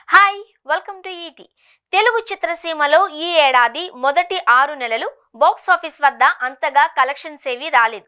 Hi welcome to ET. Telugu చిత్రసీమలో ఈ ఏడాది మొదటి 6 నెలలు బాక్స్ ఆఫీస్ వద్ద అంతగా కలెక్షన్స్ ఏవి రాలేదు.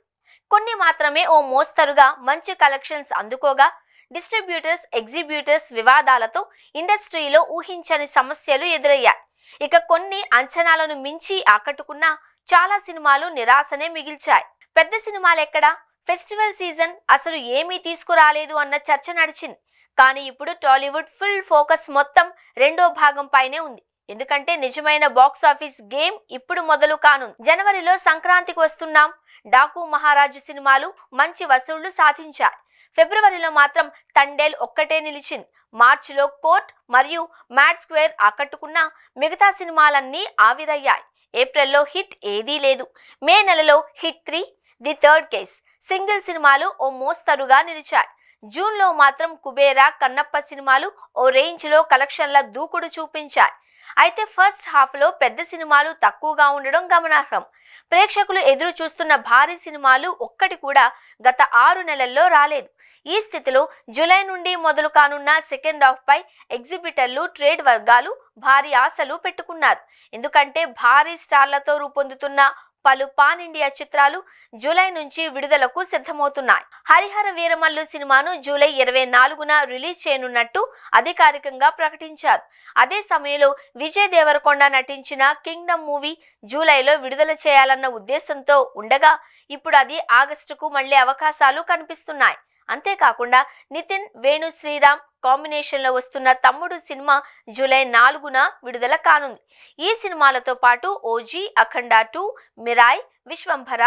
కొన్ని మాత్రమే ఓ మోస్తరుగా మంచి కలెక్షన్స్ అందుకోగా డిస్ట్రిబ్యూటర్స్, ఎగ్జిబ్యూటర్స్ వివాదాలతో ఇండస్ట్రీలో ఊహించని సమస్యలు ఎదురయ్యాయి. ఇక కొన్ని అంచనాలను మించి ఆకట్టుకున్న చాలా సినిమాలు నిరాశనే మిగిల్చాయి. పెద్ద సినిమాలు ఎక్కడా, ఫెస్టివల్ సీజన్ అసలు ఏమీ తీసుకురాలేదు అన్న చర్చ నడిచింది. కానీ ఇప్పుడు టాలీవుడ్ ఫుల్ ఫోకస్ మొత్తం రెండో భాగం పైనే ఉంది. ఎందుకంటే నిజమైన బాక్స్ ఆఫీస్ గేమ్ ఇప్పుడు మొదలు కానుంది. జనవరిలో సంక్రాంతికి వస్తున్నాం. డాకు మహారాజు సినిమాలు మంచి వసూళ్లు సాధించాయి. ఫిబ్రవరిలో మాత్రం తండేల్ ఒక్కటే నిలిచింది. మార్చిలో కోర్ట్ మరియు మ్యాడ్ స్క్వేర్ ఆకట్టుకున్న మిగతా సినిమాలన్నీ ఆవిరయ్యాయి. ఏప్రిల్లో హిట్ ఏదీ లేదు. మే నెలలో hit 3, the third case, single సినిమాలు ఓ మోస్తరుగా నిలిచాయి. జూన్లో మాత్రం కుబేరా, కన్నప్ప సినిమాలు ఓ రేంజ్లో కలెక్షన్ల దూకుడు చూపించాయి. అయితే ఫస్ట్ హాఫ్లో పెద్ద సినిమాలు తక్కువగా ఉండడం గమనార్హం. ప్రేక్షకులు ఎదురు చూస్తున్న భారీ సినిమాలు ఒక్కటి కూడా గత 6 నెలల్లో రాలేదు. ఈ స్థితిలో జూలై నుండి మొదలు కానున్న సెకండ్ హాఫ్ పై ఎగ్జిబిటర్లు, ట్రేడ్ వర్గాలు భారీ ఆశలు పెట్టుకున్నారు. ఎందుకంటే భారీ స్టార్లతో రూపొందుతున్న పలు పాన్ ఇండియా చిత్రాలు జూలై నుంచి విడుదలకు సిద్ధమవుతున్నాయి. హరిహర వీరమల్లు సినిమాను జూలై 24న రిలీజ్ చేయనున్నట్టు అధికారికంగా ప్రకటించారు. అదే సమయంలో విజయ్ దేవరకొండ నటించిన కింగ్డమ్ మూవీ జూలైలో విడుదల చేయాలన్న ఉద్దేశంతో ఉండగా ఇప్పుడు అది ఆగస్టుకు మళ్లే అవకాశాలు కనిపిస్తున్నాయి. అంతేకాకుండా నితిన్, వేణు శ్రీరామ్ కాంబినేషన్లో వస్తున్న తమ్ముడు సినిమా జూలై 4న విడుదల కానుంది. ఈ సినిమాలతో పాటు ఓజీ, అఖండ 2, మిరాయ్, విశ్వంభర,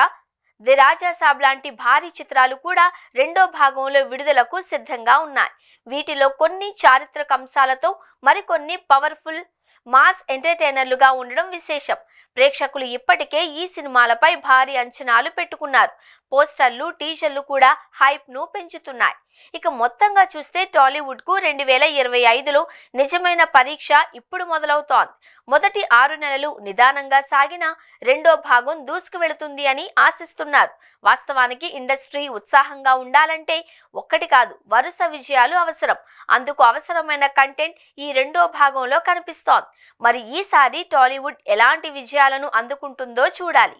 ది రాజా సాబ్ లాంటి భారీ చిత్రాలు కూడా రెండో భాగంలో విడుదలకు సిద్ధంగా ఉన్నాయి. వీటిలో కొన్ని చారిత్రక అంశాలతో, మరికొన్ని పవర్ఫుల్ మాస్ ఎంటర్టైనర్లుగా ఉండడం విశేషం. ప్రేక్షకులు ఇప్పటికే ఈ సినిమాలపై భారీ అంచనాలు పెట్టుకున్నారు. పోస్టర్లు, టీజర్లు కూడా హైప్ ను పెంచుతున్నాయి. ఇక మొత్తంగా చూస్తే టాలీవుడ్ కు 2025లో నిజమైన పరీక్ష ఇప్పుడు మొదలవుతోంది. మొదటి 6 నెలలు నిదానంగా సాగిన రెండో భాగం దూసుకు వెళుతుంది అని ఆశిస్తున్నారు. వాస్తవానికి ఇండస్ట్రీ ఉత్సాహంగా ఉండాలంటే ఒక్కటి కాదు, వరుస విజయాలు అవసరం. అందుకు అవసరమైన కంటెంట్ ఈ రెండో భాగంలో కనిపిస్తోంది. మరి ఈసారి టాలీవుడ్ ఎలాంటి విజయాలను అందుకుంటుందో చూడాలి.